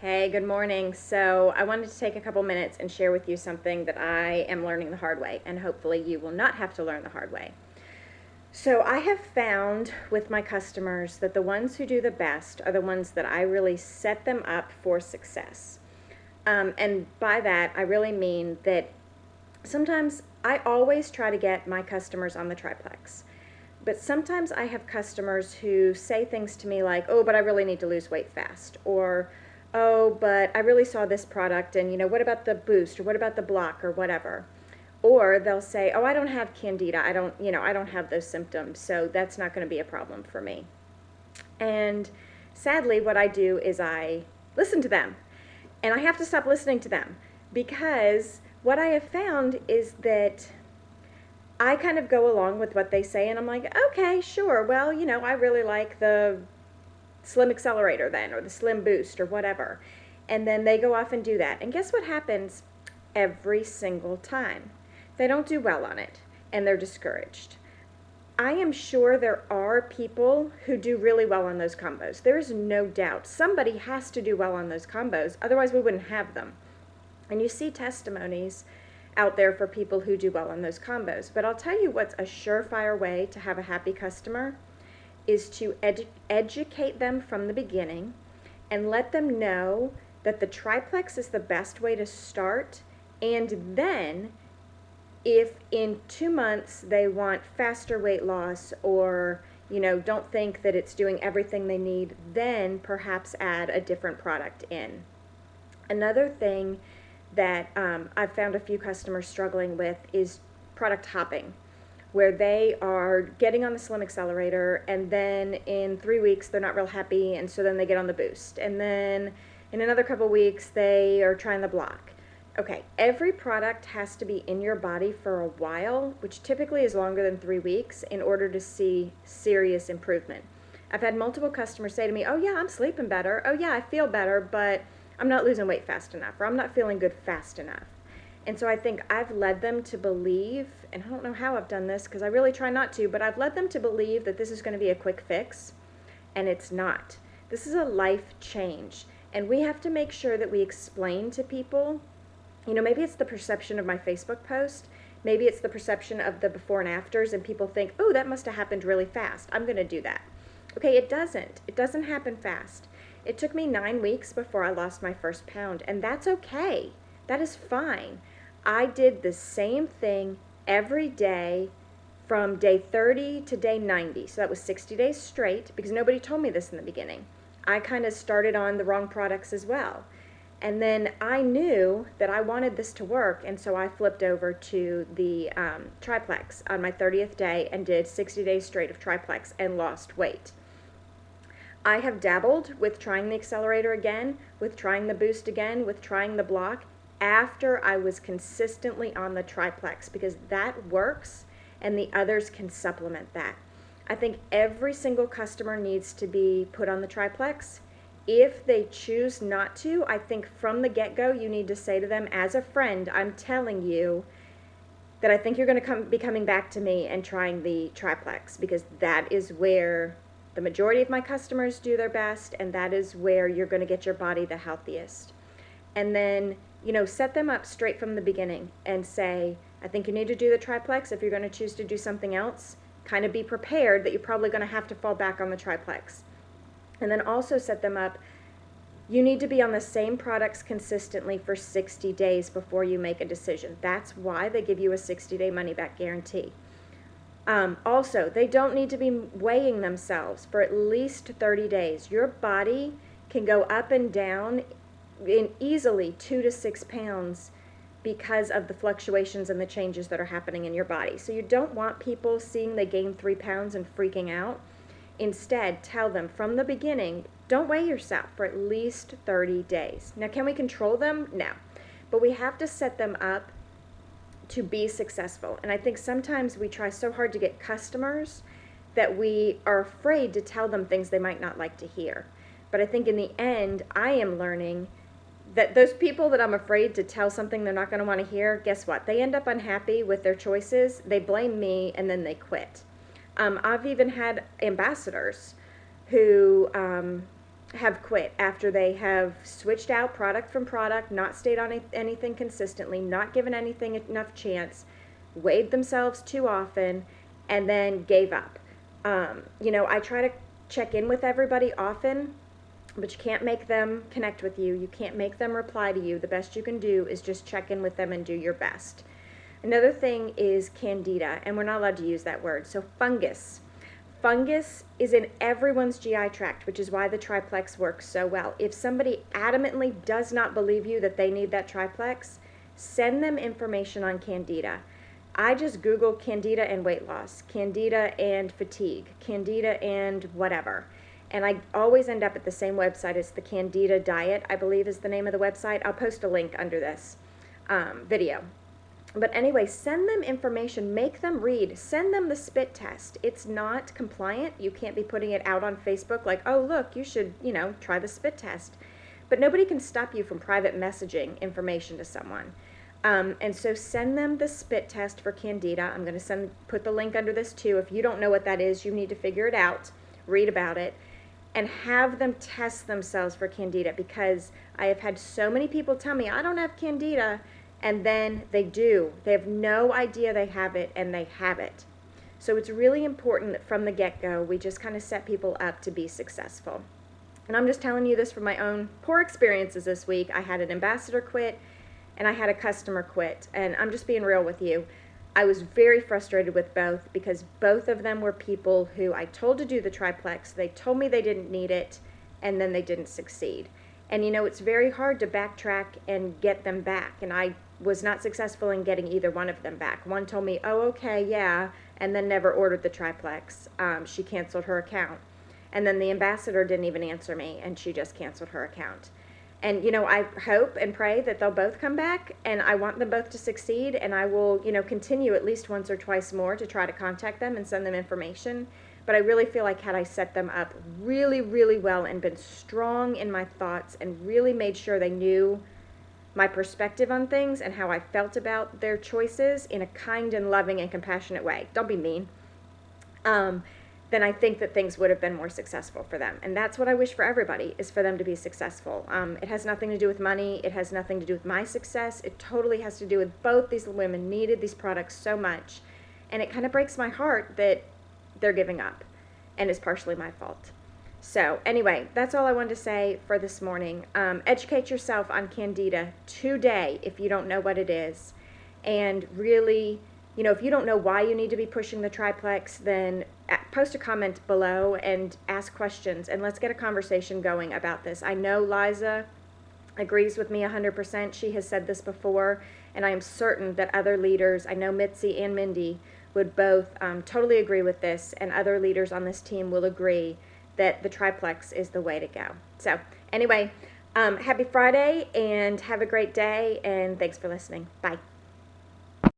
Hey, good morning. So, I wanted to take a couple minutes and share with you something that I am learning the hard way, and hopefully, you will not have to learn the hard way. So, I have found with my customers that the ones who do the best are the ones that I really set them up for success. And by that, I really mean that sometimes I always try to get my customers on the triplex. But sometimes I have customers who say things to me like, oh, but I really need to lose weight fast. Or, oh, but I really saw this product and, what about the boost? Or what about the block or whatever? Or they'll say, oh, I don't have candida. I don't have those symptoms. So that's not going to be a problem for me. And sadly, what I do is I listen to them. And I have to stop listening to them because what I have found is that I kind of go along with what they say, and I'm like, okay, sure. Well, I really like the Slim Accelerator then, or the Slim Boost, or whatever. And then they go off and do that. And guess what happens every single time? They don't do well on it, and they're discouraged. I am sure there are people who do really well on those combos. There is no doubt. Somebody has to do well on those combos, otherwise we wouldn't have them. And you see testimonies out there for people who do well on those combos. But I'll tell you what's a surefire way to have a happy customer is to educate them from the beginning and let them know that the triplex is the best way to start. And then if in 2 months they want faster weight loss or don't think that it's doing everything they need, then perhaps add a different product in. Another thing that I've found a few customers struggling with is product hopping, where they are getting on the Slim Accelerator and then in 3 weeks they're not real happy, and so then they get on the Boost, and then in another couple weeks they are trying the Block. Okay, every product has to be in your body for a while, which typically is longer than 3 weeks, in order to see serious improvement. I've had multiple customers say to me, oh yeah, I'm sleeping better, oh yeah, I feel better, but I'm not losing weight fast enough, or I'm not feeling good fast enough. And so I think I've led them to believe, and I don't know how I've done this because I really try not to, but I've led them to believe that this is going to be a quick fix, and it's not. This is a life change, and we have to make sure that we explain to people, maybe it's the perception of my Facebook post, maybe it's the perception of the before and afters, and people think, oh, that must have happened really fast, I'm going to do that. Okay, it doesn't. It doesn't happen fast. It took me 9 weeks before I lost my first pound, and that's okay. That is fine. I did the same thing every day from day 30 to day 90. So that was 60 days straight, because nobody told me this in the beginning. I kind of started on the wrong products as well. And then I knew that I wanted this to work, and so I flipped over to the triplex on my 30th day and did 60 days straight of triplex and lost weight. I have dabbled with trying the accelerator again, with trying the boost again, with trying the block after I was consistently on the triplex, because that works and the others can supplement that. I think every single customer needs to be put on the triplex. If they choose not to, I think from the get-go you need to say to them, as a friend, I'm telling you that I think you're going to be coming back to me and trying the triplex, because that is where the majority of my customers do their best, and that is where you're going to get your body the healthiest. And then, set them up straight from the beginning and say, I think you need to do the triplex. If you're going to choose to do something else, kind of be prepared that you're probably going to have to fall back on the triplex. And then also set them up, you need to be on the same products consistently for 60 days before you make a decision. That's why they give you a 60-day money-back guarantee. Also, they don't need to be weighing themselves for at least 30 days. Your body can go up and down in easily 2 to 6 pounds because of the fluctuations and the changes that are happening in your body. So you don't want people seeing they gain 3 pounds and freaking out. Instead, tell them from the beginning, don't weigh yourself for at least 30 days. Now, can we control them? No. But we have to set them up to be successful. And I think sometimes we try so hard to get customers that we are afraid to tell them things they might not like to hear. But I think in the end, I am learning that those people that I'm afraid to tell something they're not going to want to hear, guess what? They end up unhappy with their choices, they blame me, and then they quit. I've even had ambassadors who have quit after they have switched out product from product, not stayed on anything consistently, not given anything enough chance, weighed themselves too often, and then gave up. I try to check in with everybody often, but you can't make them connect with you. You can't make them reply to you. The best you can do is just check in with them and do your best. Another thing is candida, and we're not allowed to use that word. So fungus. Fungus is in everyone's GI tract, which is why the triplex works so well. If somebody adamantly does not believe you that they need that triplex, send them information on candida. I just Google candida and weight loss, candida and fatigue, candida and whatever. And I always end up at the same website. It's the Candida Diet, I believe is the name of the website. I'll post a link under this video. But anyway, send them information, make them read, send them the spit test. It's not compliant. You can't be putting it out on Facebook like, oh, look, you should, try the spit test. But nobody can stop you from private messaging information to someone. And so send them the spit test for candida. I'm going to put the link under this too. If you don't know what that is, you need to figure it out, read about it, and have them test themselves for candida, because I have had so many people tell me, I don't have candida, and then they do. They have no idea they have it, and they have it. So it's really important that from the get-go, we just kind of set people up to be successful. And I'm just telling you this from my own poor experiences this week. I had an ambassador quit, and I had a customer quit, and I'm just being real with you. I was very frustrated with both, because both of them were people who I told to do the triplex. They told me they didn't need it, and then they didn't succeed. And it's very hard to backtrack and get them back, and I was not successful in getting either one of them back. One told me, oh, okay, yeah, and then never ordered the triplex. She canceled her account. And then the ambassador didn't even answer me, and she just canceled her account. And, I hope and pray that they'll both come back, and I want them both to succeed, and I will, continue at least once or twice more to try to contact them and send them information. But I really feel like had I set them up really, really well and been strong in my thoughts and really made sure they knew my perspective on things and how I felt about their choices in a kind and loving and compassionate way, don't be mean, then I think that things would have been more successful for them. And that's what I wish for everybody, is for them to be successful. It has nothing to do with money. It has nothing to do with my success. It totally has to do with both these women needed these products so much. And it kind of breaks my heart that they're giving up, and it's partially my fault. So anyway, that's all I wanted to say for this morning. Educate yourself on candida today if you don't know what it is. And really, if you don't know why you need to be pushing the triplex, then post a comment below and ask questions, and let's get a conversation going about this. I know Liza agrees with me 100%. She has said this before, and I am certain that other leaders, I know Mitzi and Mindy, would both totally agree with this, and other leaders on this team will agree that the triplex is the way to go. So anyway, happy Friday, and have a great day, and thanks for listening. Bye.